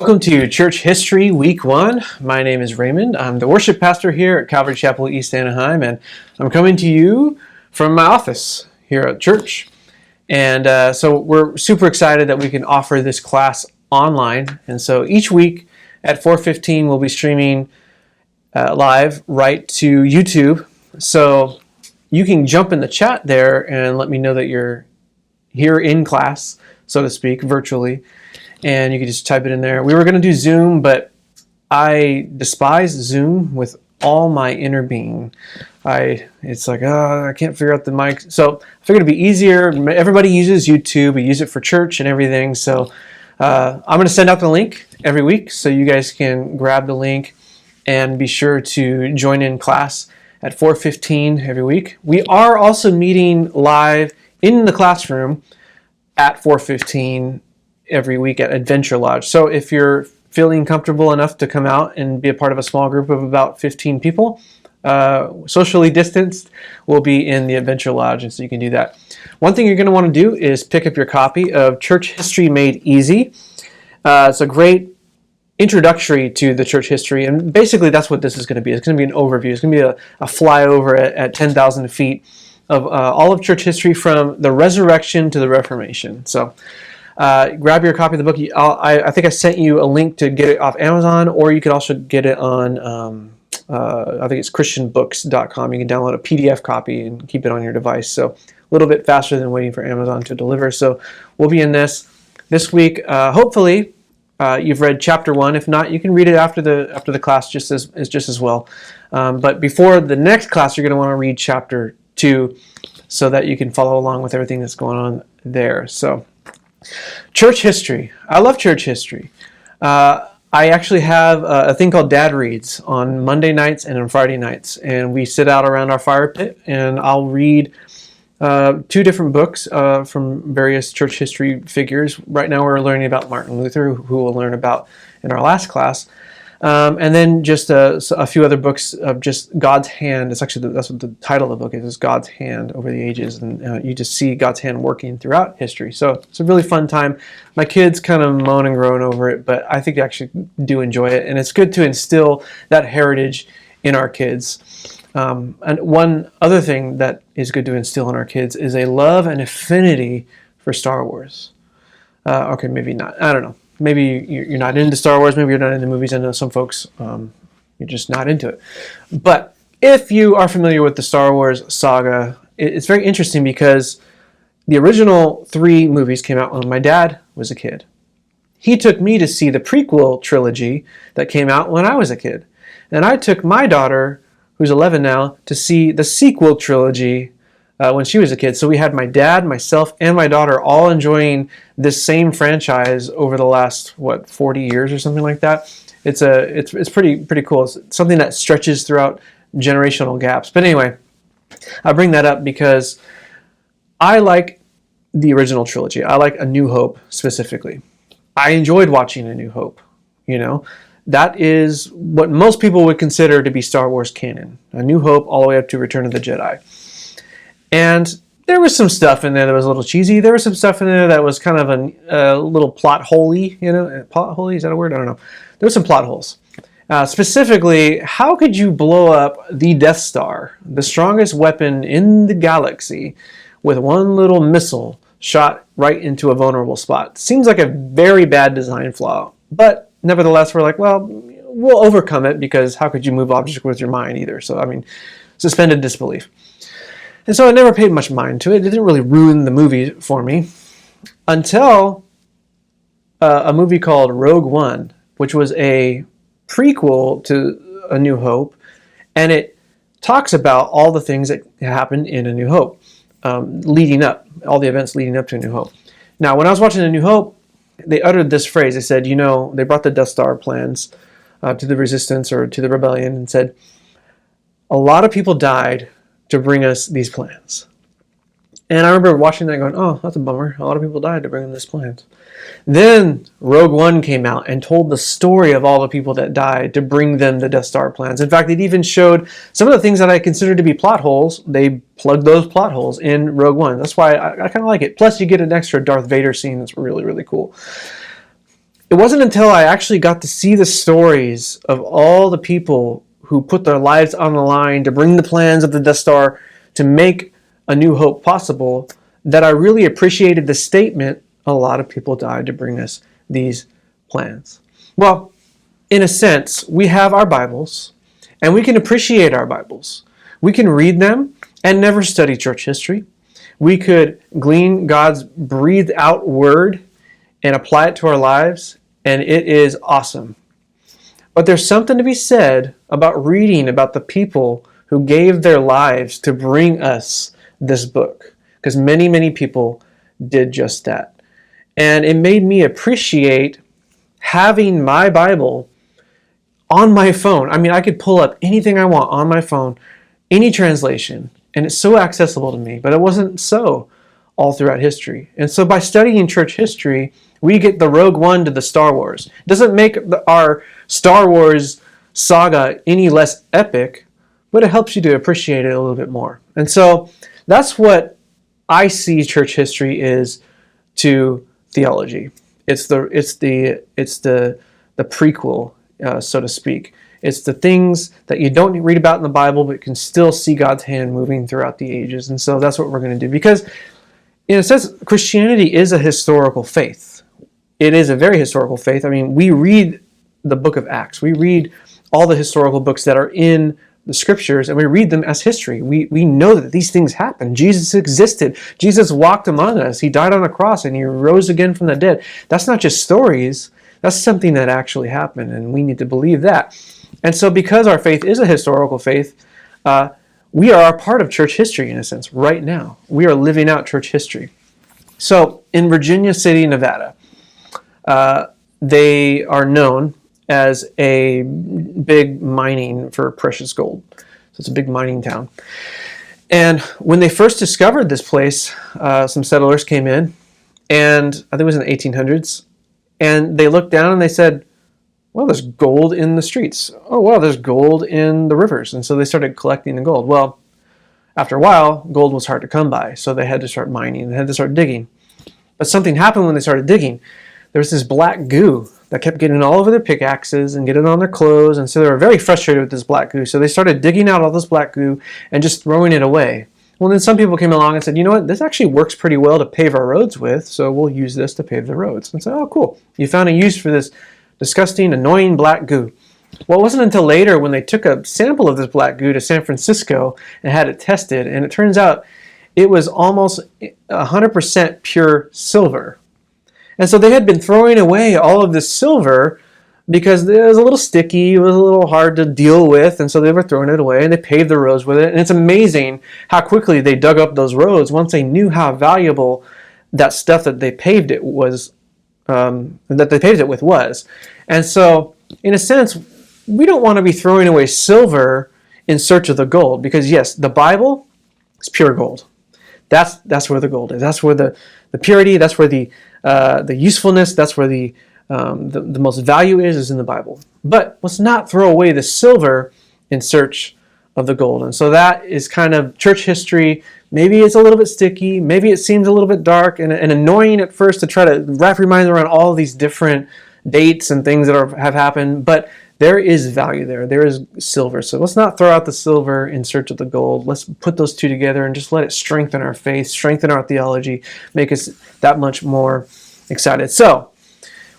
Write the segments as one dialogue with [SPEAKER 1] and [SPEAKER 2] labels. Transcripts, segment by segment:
[SPEAKER 1] Welcome to Church History Week 1. My name is Raymond. I'm the worship pastor here at Calvary Chapel East Anaheim, and I'm coming to you from my office here at church. And so we're super excited that we can offer this class online. And so each week at 4:15, we'll be streaming live right to YouTube. So you can jump in the chat there and let me know that you're here in class, so to speak, virtually. And you can just type it in there. We were going to do Zoom, but I despise Zoom with all my inner being. It's like, I can't figure out the mic. So I figured it'd be easier. Everybody uses YouTube. We use it for church and everything. So I'm going to send out the link every week so you guys can grab the link and be sure to join in class at 4:15 every week. We are also meeting live in the classroom at 4:15 every week at Adventure Lodge. So if you're feeling comfortable enough to come out and be a part of a small group of about 15 people, socially distanced, we'll be in the Adventure Lodge, and so you can do that. One thing you're going to want to do is pick up your copy of Church History Made Easy. It's a great introductory to the church history, and basically that's what this is going to be. It's going to be an overview. It's going to be a flyover at 10,000 feet of all of church history from the resurrection to the Reformation. So grab your copy of the book. I think I sent you a link to get it off Amazon, or you could also get it on, I think it's christianbooks.com. You can download a PDF copy and keep it on your device. So a little bit faster than waiting for Amazon to deliver. So we'll be in this week. Hopefully you've read chapter 1. If not, you can read it after the class just as well. But before the next class, you're going to want to read chapter 2 so that you can follow along with everything that's going on there. So church history. I love church history. I actually have a thing called Dad Reads on Monday nights and on Friday nights. And we sit out around our fire pit and I'll read 2 different books from various church history figures. Right now we're learning about Martin Luther, who we'll learn about in our last class. And then just a few other books of just God's hand. It's actually that's what the title of the book is God's Hand Over the Ages, and you just see God's hand working throughout history. So it's a really fun time. My kids kind of moan and groan over it, but I think they actually do enjoy it, and it's good to instill that heritage in our kids. And one other thing that is good to instill in our kids is a love and affinity for Star Wars. Okay, maybe not. I don't know. Maybe you're not into Star Wars. Maybe you're not into movies. I know some folks, you're just not into it. But if you are familiar with the Star Wars saga, it's very interesting because the original 3 movies came out when my dad was a kid. He took me to see the prequel trilogy that came out when I was a kid. And I took my daughter, who's 11 now, to see the sequel trilogy when she was a kid. So we had my dad, myself, and my daughter all enjoying this same franchise over the last 40 years or something like that. It's pretty cool. It's something that stretches throughout generational gaps. But anyway, I bring that up because I like the original trilogy. I like A New Hope specifically. I enjoyed watching A New Hope. That is what most people would consider to be Star Wars canon. A New Hope all the way up to Return of the Jedi. And there was some stuff in there that was a little cheesy. There was some stuff in there that was kind of a little plot holy. Plot holy, is that a word? I don't know. There were some plot holes. Specifically, how could you blow up the Death Star, the strongest weapon in the galaxy, with one little missile shot right into a vulnerable spot? Seems like a very bad design flaw. But nevertheless, we're like, well, we'll overcome it because how could you move objects with your mind either? So, suspended disbelief. And so I never paid much mind to it. It didn't really ruin the movie for me until a movie called Rogue One, which was a prequel to A New Hope, and it talks about all the things that happened in A New Hope, leading up, all the events leading up to A New Hope. Now, when I was watching A New Hope, they uttered this phrase. They said, they brought the Death Star plans to the Resistance or to the Rebellion and said, a lot of people died to bring us these plans. And I remember watching that and going, oh, that's a bummer. A lot of people died to bring them these plans. Then Rogue One came out and told the story of all the people that died to bring them the Death Star plans. In fact, it even showed some of the things that I considered to be plot holes. They plugged those plot holes in Rogue One. That's why I kind of like it. Plus, you get an extra Darth Vader scene that's really, really cool. it wasn't until I actually got to see the stories of all the people who put their lives on the line to bring the plans of the Death Star to make A New Hope possible that I really appreciated the statement, a lot of people died to bring us these plans. Well, in a sense, we have our Bibles, and we can appreciate our Bibles. We can read them and never study church history. We could glean God's breathed out word and apply it to our lives, and it is awesome. But there's something to be said about reading about the people who gave their lives to bring us this book, because many, many people did just that. And it made me appreciate having my Bible on my phone. I mean, I could pull up anything I want on my phone, any translation, and it's so accessible to me, but it wasn't so all throughout history. And so by studying church history, we get the Rogue One to the Star Wars. It doesn't make our Star Wars saga any less epic, but it helps you to appreciate it a little bit more. And so that's what I see church history is to theology. It's the prequel, so to speak. It's the things that you don't read about in the Bible, but can still see God's hand moving throughout the ages. And so that's what we're going to do. Because in a sense, Christianity is a historical faith. It is a very historical faith. I mean, we read the book of Acts. We read all the historical books that are in the scriptures, and we read them as history. We know that these things happened. Jesus existed. Jesus walked among us. He died on a cross, and he rose again from the dead. That's not just stories. That's something that actually happened, and we need to believe that. And so because our faith is a historical faith, we are a part of church history in a sense right now. We are living out church history. So in Virginia City, Nevada, they are known as a big mining for precious gold. So it's a big mining town. And when they first discovered this place, some settlers came in, and I think it was in the 1800s, and they looked down and they said, well, there's gold in the streets. Oh, well, there's gold in the rivers. And so they started collecting the gold. Well, after a while, gold was hard to come by, so they had to start mining. They had to start digging. But something happened when they started digging. There was this black goo that kept getting all over their pickaxes and getting on their clothes, and so they were very frustrated with this black goo. So they started digging out all this black goo and just throwing it away. Well, then some people came along and said, you know what, this actually works pretty well to pave our roads with, so we'll use this to pave the roads. And so, oh, cool. You found a use for this disgusting, annoying black goo. Well, it wasn't until later when they took a sample of this black goo to San Francisco and had it tested, and it turns out it was almost 100% pure silver. And so they had been throwing away all of this silver because it was a little sticky, it was a little hard to deal with, and so they were throwing it away, and they paved the roads with it. And it's amazing how quickly they dug up those roads once they knew how valuable that stuff that they paved it was, was. And so, in a sense, we don't want to be throwing away silver in search of the gold, because yes, the Bible is pure gold. That's where the gold is. That's where the purity. That's where the usefulness. That's where the most value is in the Bible. But let's not throw away the silver in search of the gold. And so that is kind of church history. Maybe it's a little bit sticky. Maybe it seems a little bit dark and annoying at first to try to wrap your mind around all of these different dates and things that have happened. But there is value there. There is silver. So let's not throw out the silver in search of the gold. Let's put those two together and just let it strengthen our faith, strengthen our theology, make us that much more excited. So,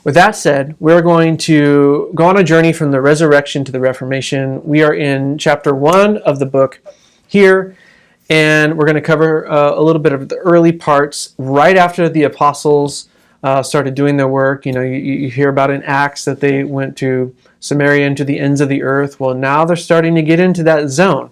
[SPEAKER 1] with that said, we're going to go on a journey from the resurrection to the Reformation. We are in chapter 1 of the book here, and we're going to cover a little bit of the early parts right after the apostles started doing their work. You know, you hear about in Acts that they went to Samaria and to the ends of the earth. Well, now they're starting to get into that zone,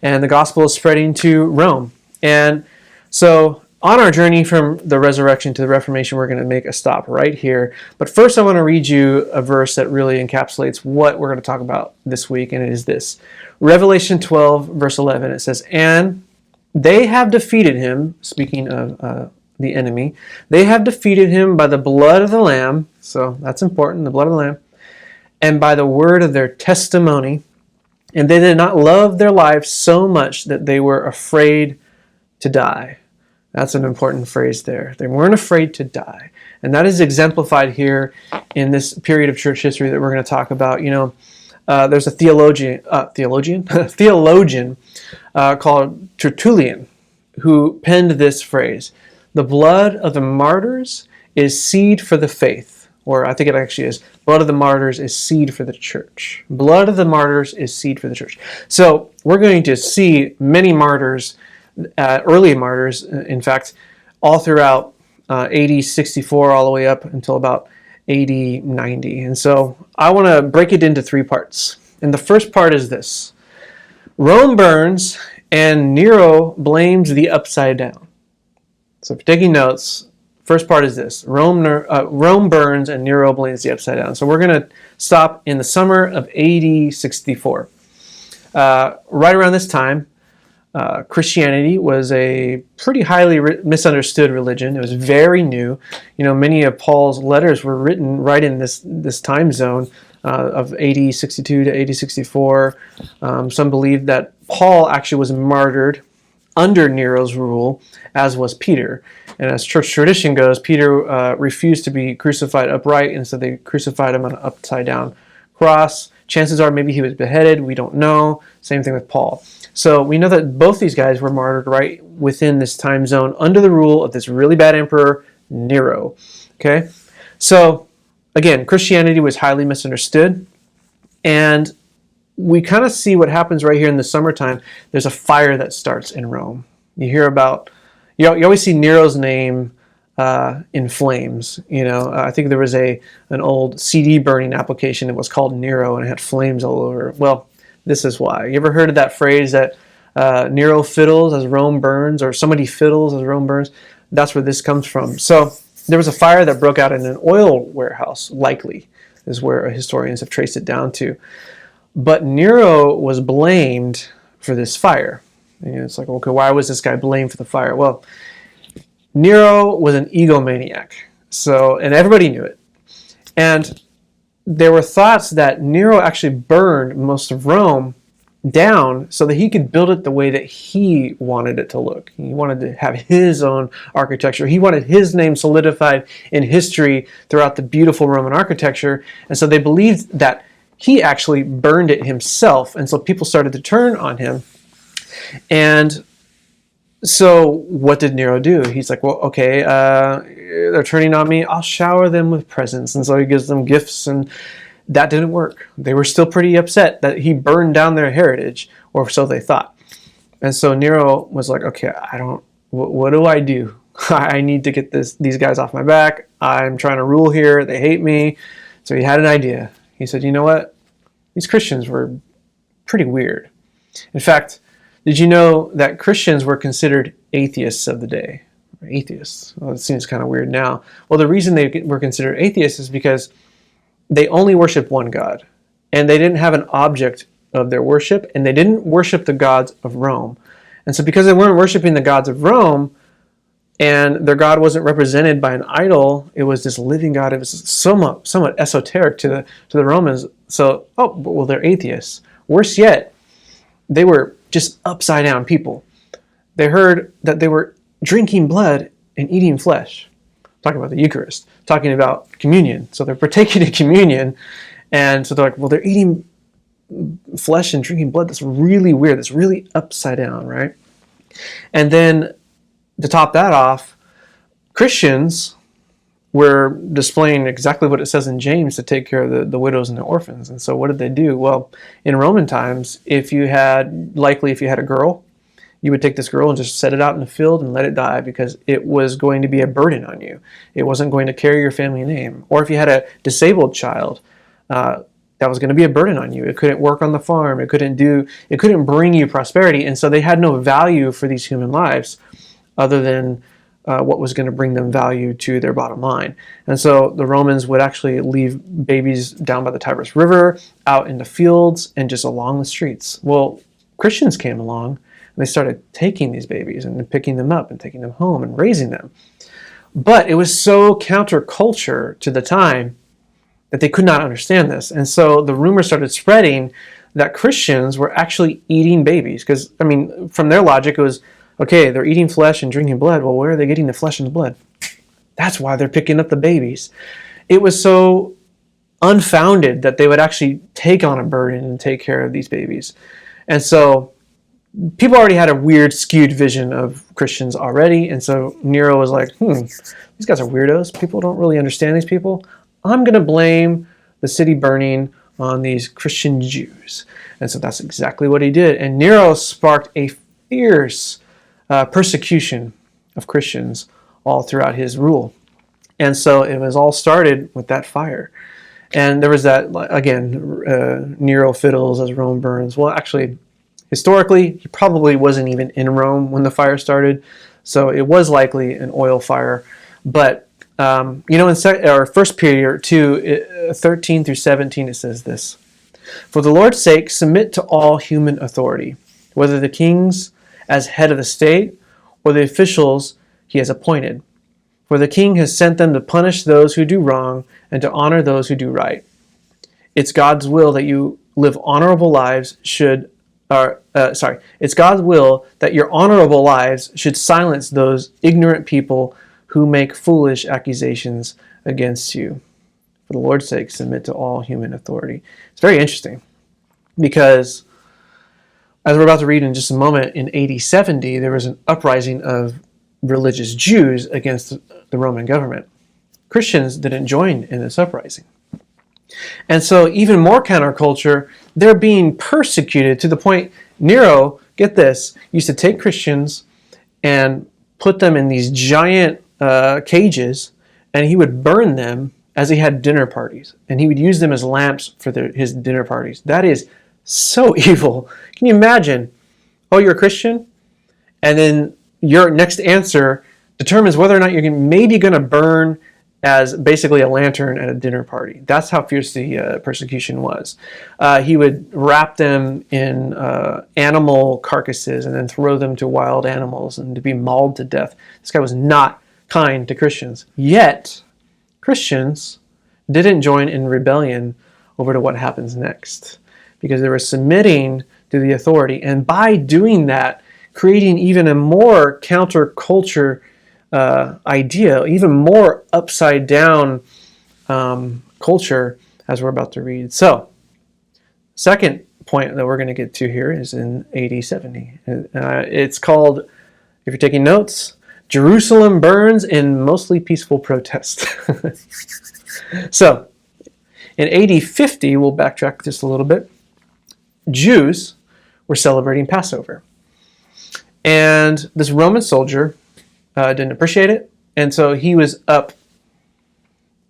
[SPEAKER 1] and the gospel is spreading to Rome. And so on our journey from the resurrection to the Reformation, we're going to make a stop right here. But first, I want to read you a verse that really encapsulates what we're going to talk about this week, and it is this. Revelation 12, verse 11, it says, "And they have defeated him," speaking of the enemy, "they have defeated him by the blood of the Lamb," so that's important, the blood of the Lamb, "and by the word of their testimony, and they did not love their lives so much that they were afraid to die." That's an important phrase there. They weren't afraid to die. And that is exemplified here in this period of church history that we're going to talk about. There's a theologian called Tertullian who penned this phrase: "The blood of the martyrs is seed for the faith." Or I think it actually is, "Blood of the martyrs is seed for the church." Blood of the martyrs is seed for the church. So we're going to see many martyrs, early martyrs, in fact, all throughout AD 64 all the way up until about AD 90. And so I want to break it into three parts. And the first part is this: Rome burns and Nero blames the upside down. So if you're taking notes, first part is this: Rome burns and Nero blames the upside down. So we're going to stop in the summer of AD 64. Right around this time, Christianity was a pretty highly misunderstood religion. It was very new. Many of Paul's letters were written right in this time zone of AD 62 to AD 64. Some believe that Paul actually was martyred under Nero's rule, as was Peter. And as church tradition goes, Peter refused to be crucified upright, and so they crucified him on an upside-down cross. Chances are maybe he was beheaded. We don't know. Same thing with Paul. So we know that both these guys were martyred right within this time zone under the rule of this really bad emperor, Nero. Okay? So, again, Christianity was highly misunderstood. And we kind of see what happens right here in the summertime. There's a fire that starts in Rome. You hear about, you always see Nero's name in flames. I think there was an old CD burning application that was called Nero, and it had flames all over. Well, this is why. You ever heard of that phrase that Nero fiddles as Rome burns, or somebody fiddles as Rome burns? That's where this comes from. So there was a fire that broke out in an oil warehouse, likely, is where historians have traced it down to. But Nero was blamed for this fire. It's like, okay, why was this guy blamed for the fire? Well, Nero was an egomaniac, and everybody knew it. And there were thoughts that Nero actually burned most of Rome down so that he could build it the way that he wanted it to look. He wanted to have his own architecture. He wanted his name solidified in history throughout the beautiful Roman architecture. And so they believed that he actually burned it himself. And so people started to turn on him. And so what did Nero do? He's like, well, okay, they're turning on me. I'll shower them with presents. And so he gives them gifts, and that didn't work. They were still pretty upset that he burned down their heritage, or so they thought. And so Nero was like, okay, what do I do? I need to get these guys off my back. I'm trying to rule here. They hate me. So he had an idea. He said, you know what? These Christians were pretty weird. In fact, did you know that Christians were considered atheists of the day? Atheists. Well, it seems kind of weird now. Well, the reason they were considered atheists is because they only worshiped one God. And they didn't have an object of their worship, and they didn't worship the gods of Rome. And so because they weren't worshiping the gods of Rome, and their God wasn't represented by an idol, it was this living God. It was somewhat esoteric to the Romans. So, well, they're atheists. Worse yet, they were just upside down people. They heard that they were drinking blood and eating flesh. Talking about the Eucharist, talking about communion. So they're partaking in communion, and so they're like, well, they're eating flesh and drinking blood. That's really weird. That's really upside down, right? And then to top that off, Christians were displaying exactly what it says in James to take care of the widows and the orphans. And so what did they do? Well, in Roman times, if you had a girl, you would take this girl and just set it out in the field and let it die because it was going to be a burden on you. It wasn't going to carry your family name. Or if you had a disabled child, that was going to be a burden on you. It couldn't work on the farm. It couldn't bring you prosperity. And so they had no value for these human lives other than what was going to bring them value to their bottom line. And so the Romans would actually leave babies down by the Tigris River, out in the fields, and just along the streets. Well, Christians came along, and they started taking these babies and picking them up and taking them home and raising them. But it was so counterculture to the time that they could not understand this. And so the rumor started spreading that Christians were actually eating babies. Because, from their logic, it was, Okay, they're eating flesh and drinking blood. Well, where are they getting the flesh and the blood? That's why they're picking up the babies. It was so unfounded that they would actually take on a burden and take care of these babies. And so people already had a weird, skewed vision of Christians already. And so Nero was like, these guys are weirdos. People don't really understand these people. I'm going to blame the city burning on these Christian Jews. And so that's exactly what he did. And Nero sparked a fierce persecution of Christians all throughout his rule. And so it was all started with that fire. And there was that, again, Nero fiddles as Rome burns. Well, actually, historically, he probably wasn't even in Rome when the fire started. So it was likely an oil fire. But, in our first period, 13 through 17, it says this. For the Lord's sake, submit to all human authority, whether the kings as head of the state or the officials he has appointed. For the king has sent them to punish those who do wrong and to honor those who do right. It's God's will that you live honorable lives it's God's will that your honorable lives should silence those ignorant people who make foolish accusations against you. For the Lord's sake, submit to all human authority. It's very interesting because, as we're about to read in just a moment, in AD 70, there was an uprising of religious Jews against the Roman government. Christians didn't join in this uprising. And so even more counterculture, they're being persecuted to the point Nero, get this, used to take Christians and put them in these giant cages, and he would burn them as he had dinner parties. And he would use them as lamps for his dinner parties. That is so evil. Can you imagine? Oh, you're a Christian? And then your next answer determines whether or not you're maybe going to burn as basically a lantern at a dinner party. That's how fierce the persecution was. He would wrap them in animal carcasses and then throw them to wild animals and to be mauled to death. This guy was not kind to Christians. Yet, Christians didn't join in rebellion over to what happens next because they were submitting to the authority. And by doing that, creating even a more counterculture idea, even more upside down culture, as we're about to read. So, second point that we're going to get to here is in AD 70. It's called, if you're taking notes, Jerusalem burns in mostly peaceful protest. So, in AD 50, we'll backtrack just a little bit, Jews were celebrating Passover. And this Roman soldier didn't appreciate it, and so he was up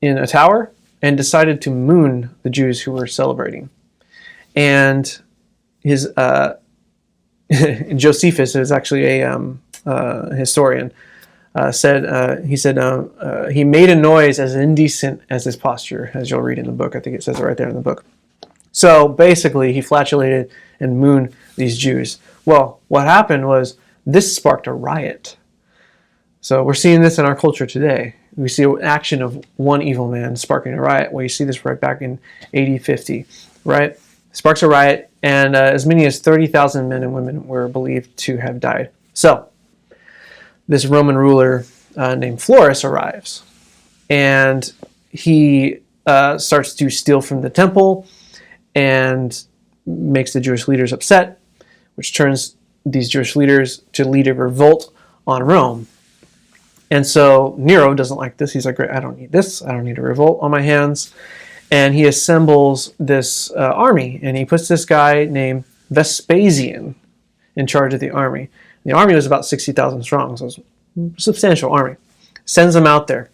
[SPEAKER 1] in a tower and decided to moon the Jews who were celebrating. And his Josephus is actually a historian. He made a noise as indecent as his posture, as you'll read in the book. I think it says it right there in the book. So basically, he flatulated and mooned these Jews. Well, what happened was this sparked a riot. So we're seeing this in our culture today. We see an action of one evil man sparking a riot. Well, you see this right back in AD 50, right? Sparks a riot, and as many as 30,000 men and women were believed to have died. So this Roman ruler named Florus arrives, and he starts to steal from the temple and makes the Jewish leaders upset, which turns these Jewish leaders to lead a revolt on Rome. And so Nero doesn't like this. He's like, great, I don't need this. I don't need a revolt on my hands. And he assembles this army, and he puts this guy named Vespasian in charge of the army. The army was about 60,000 strong, so it was a substantial army. Sends them out there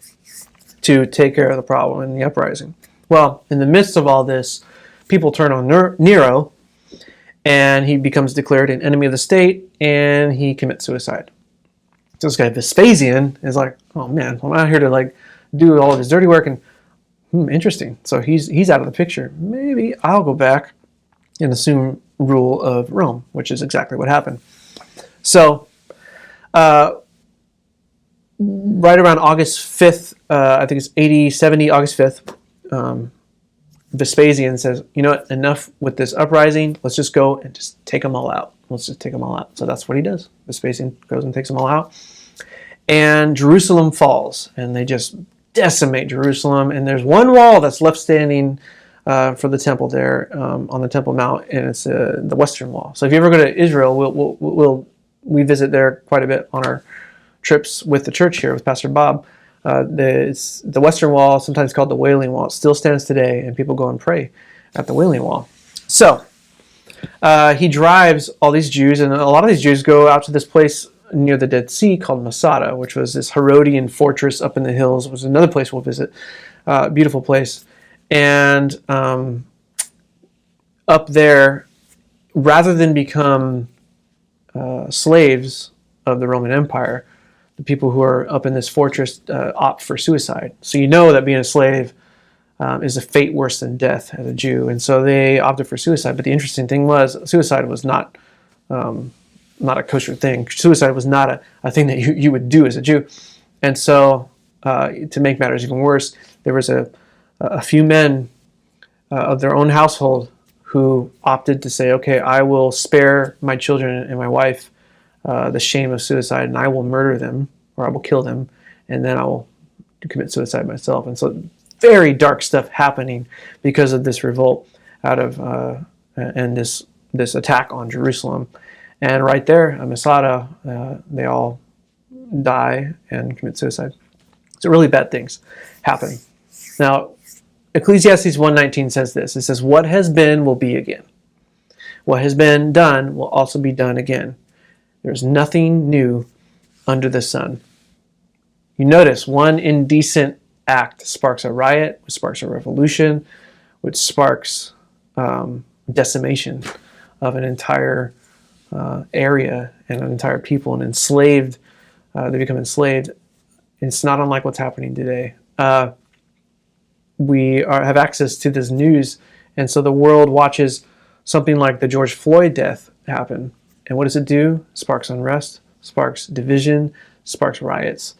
[SPEAKER 1] to take care of the problem in the uprising. Well, in the midst of all this, people turn on Nero, and he becomes declared an enemy of the state, and he commits suicide. So this guy Vespasian is like, oh man, I'm out here to do all of his dirty work, and interesting. So he's out of the picture. Maybe I'll go back and assume rule of Rome, which is exactly what happened. So right around August 5th, I think it's AD 70, August 5th, Vespasian says, you know what, enough with this uprising. Let's just go and just take them all out. Let's just take them all out. So that's what he does. Vespasian goes and takes them all out. And Jerusalem falls, and they just decimate Jerusalem. And there's one wall that's left standing for the temple there on the Temple Mount, and it's the Western Wall. So if you ever go to Israel, we visit there quite a bit on our trips with the church here with Pastor Bob. The Western Wall, sometimes called the Wailing Wall, it still stands today, and people go and pray at the Wailing Wall. So he drives all these Jews, and a lot of these Jews go out to this place near the Dead Sea called Masada, which was this Herodian fortress up in the hills. It was another place we'll visit. Beautiful place. And up there, rather than become slaves of the Roman Empire, the people who are up in this fortress opt for suicide. So you know that being a slave is a fate worse than death as a Jew. And so they opted for suicide. But the interesting thing was, suicide was not a kosher thing. Suicide was not a thing that you would do as a Jew. And so to make matters even worse, there was a few men of their own household who opted to say, okay, I will spare my children and my wife the shame of suicide, and I will murder them, or I will kill them, and then I will commit suicide myself. And so very dark stuff happening because of this revolt out of and this attack on Jerusalem. And right there at Masada, they all die and commit suicide. So really bad things happening. Now, Ecclesiastes 1:19 says this. It says, what has been will be again. What has been done will also be done again. There's nothing new under the sun. You notice one indecent act sparks a riot, which sparks a revolution, which sparks decimation of an entire area and an entire people, and enslaved. They become enslaved. It's not unlike what's happening today. We have access to this news, and so the world watches something like the George Floyd death happen. And what does it do? Sparks unrest, sparks division, sparks riots.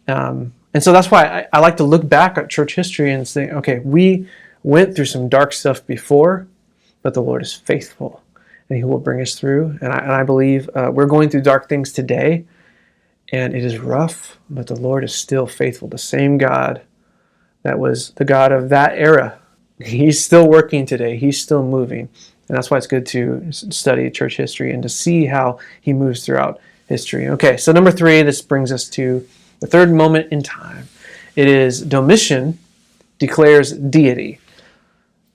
[SPEAKER 1] And so that's why I like to look back at church history and think, okay, we went through some dark stuff before, but the Lord is faithful, and He will bring us through. And I believe we're going through dark things today, and it is rough, but the Lord is still faithful. The same God that was the God of that era, He's still working today. He's still moving. And that's why it's good to study church history and to see how He moves throughout history. Okay, so number 3, this brings us to the third moment in time. It is Domitian declares deity.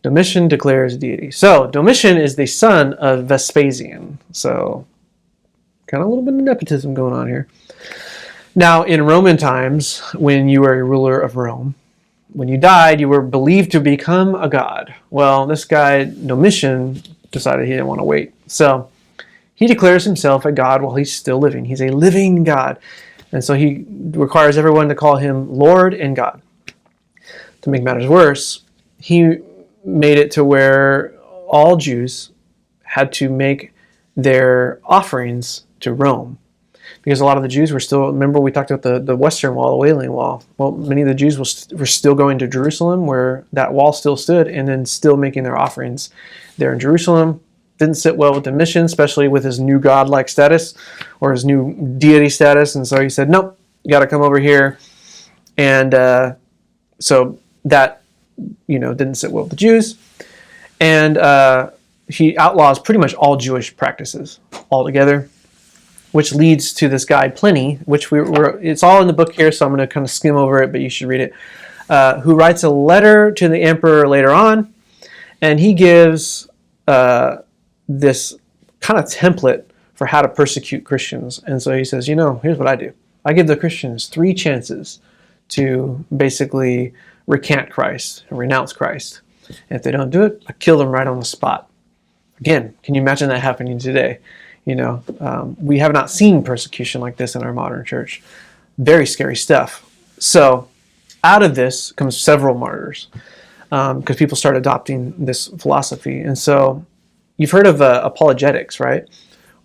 [SPEAKER 1] Domitian declares deity. So Domitian is the son of Vespasian. So kind of a little bit of nepotism going on here. Now, in Roman times, when you were a ruler of Rome, when you died, you were believed to become a god. Well, this guy, Domitian, decided he didn't want to wait. So he declares himself a god while he's still living. He's a living god. And so he requires everyone to call him Lord and God. To make matters worse, he made it to where all Jews had to make their offerings to Rome. Because a lot of the Jews were still, remember we talked about the Western Wall, the Wailing Wall. Well, many of the Jews were still going to Jerusalem where that wall still stood, and then still making their offerings there in Jerusalem. Didn't sit well with Domitian, especially with his new godlike status or his new deity status. And so he said, nope, you got to come over here. And so that, didn't sit well with the Jews. And he outlaws pretty much all Jewish practices altogether, which leads to this guy Pliny, which it's all in the book here, so I'm going to kind of skim over it, but you should read it, who writes a letter to the emperor later on, and he gives this kind of template for how to persecute Christians. And so he says, here's what I do. I give the Christians 3 chances to basically recant Christ and renounce Christ. And if they don't do it, I kill them right on the spot. Again, can you imagine that happening today? We have not seen persecution like this in our modern church. Very scary stuff. So out of this comes several martyrs because people start adopting this philosophy. And so you've heard of apologetics, right?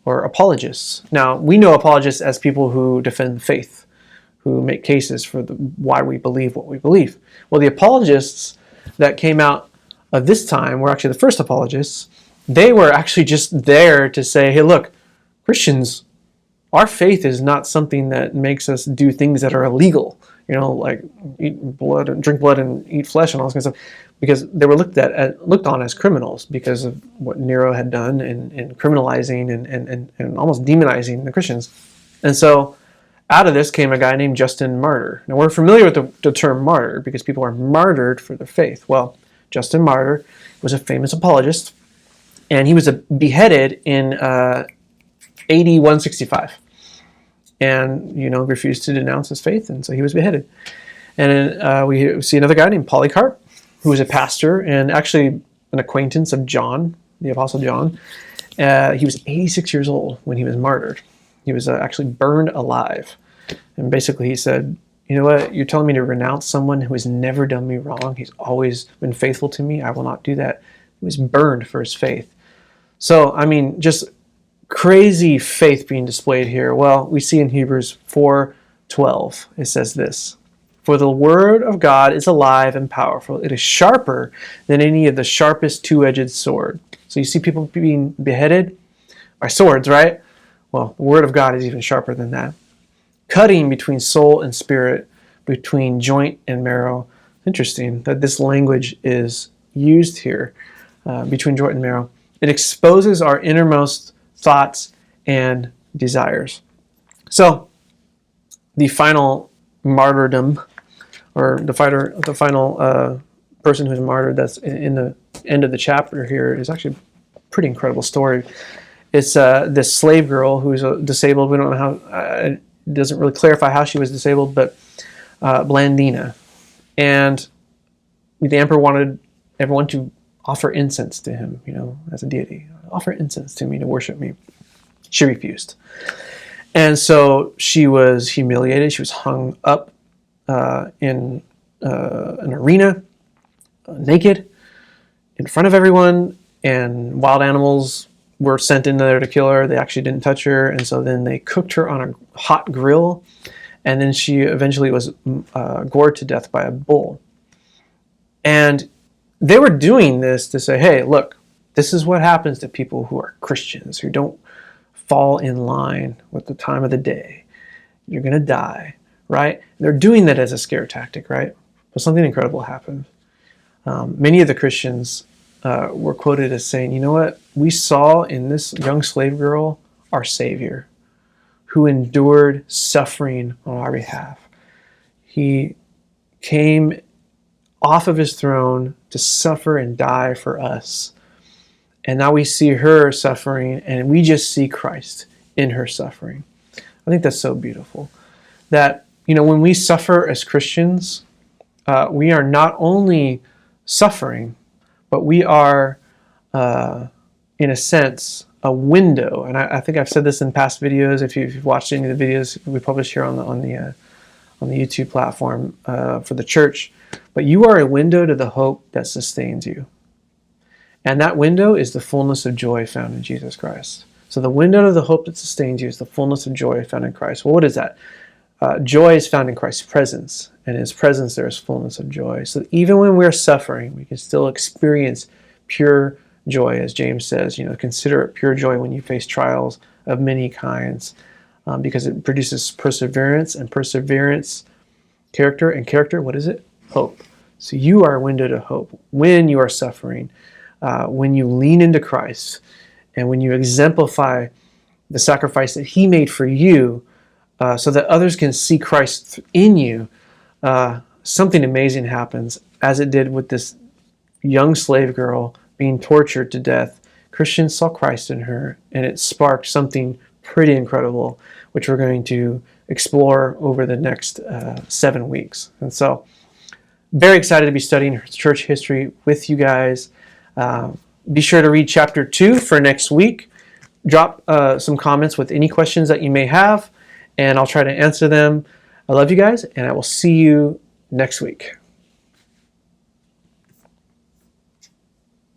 [SPEAKER 1] Or apologists. Now, we know apologists as people who defend the faith, who make cases for why we believe what we believe. Well, the apologists that came out of this time were actually the first apologists, they were actually just there to say, hey, look, Christians, our faith is not something that makes us do things that are illegal, like eat blood and drink blood and eat flesh and all this kind of stuff, because they were looked on as criminals because of what Nero had done in criminalizing and almost demonizing the Christians. And so out of this came a guy named Justin Martyr. Now, we're familiar with the term martyr because people are martyred for their faith. Well, Justin Martyr was a famous apologist, and he was beheaded in AD 165, and refused to denounce his faith, and so he was beheaded. And then we see another guy named Polycarp, who was a pastor and actually an acquaintance of John, the Apostle John. He was 86 years old when he was martyred. He was actually burned alive. And basically he said, you know what, you're telling me to renounce someone who has never done me wrong. He's always been faithful to me. I will not do that. He was burned for his faith. So, just crazy faith being displayed here. Well, we see in Hebrews 4:12, it says this, for the word of God is alive and powerful. It is sharper than any of the sharpest two-edged sword. So you see people being beheaded by swords, right? Well, the word of God is even sharper than that. Cutting between soul and spirit, between joint and marrow. Interesting that this language is used here, between joint and marrow. It exposes our innermost thoughts and desires. So, the final martyrdom, or the final person who's martyred that's in the end of the chapter here, is actually a pretty incredible story. It's this slave girl who's disabled. We don't know how, it doesn't really clarify how she was disabled, but Blandina. And the emperor wanted everyone to offer incense to him, as a deity. Offer incense to me to worship me. She refused. And so she was humiliated. She was hung up in an arena, naked, in front of everyone, and wild animals were sent in there to kill her. They actually didn't touch her, and so then they cooked her on a hot grill, and then she eventually was gored to death by a bull. And they were doing this to say, hey, look, this is what happens to people who are Christians, who don't fall in line with the time of the day. You're going to die, right? They're doing that as a scare tactic, right? But something incredible happened. Many of the Christians were quoted as saying, you know what? We saw in this young slave girl our Savior, who endured suffering on our behalf. He came off of his throne to suffer and die for us. And now we see her suffering, and we just see Christ in her suffering. I think that's so beautiful. That, when we suffer as Christians, we are not only suffering, but we are, in a sense, a window. And I think I've said this in past videos. If you've watched any of the videos we published here on the YouTube platform for the church, but you are a window to the hope that sustains you. And that window is the fullness of joy found in Jesus Christ. So the window to the hope that sustains you is the fullness of joy found in Christ. Well, what is that? Joy is found in Christ's presence, and in his presence there is fullness of joy. So even when we're suffering, we can still experience pure joy, as James says. Consider it pure joy when you face trials of many kinds, because it produces perseverance, and perseverance, character, and character, what is it? Hope. So you are a window to hope when you are suffering, when you lean into Christ, and when you exemplify the sacrifice that he made for you, so that others can see Christ in you. Something amazing happens, as it did with this young slave girl being tortured to death. Christians saw Christ in her, and it sparked something pretty incredible, which we're going to explore over the next 7 weeks. And so, very excited to be studying church history with you guys. Be sure to read chapter 2 for next week. Drop some comments with any questions that you may have, and I'll try to answer them. I love you guys, and I will see you next week.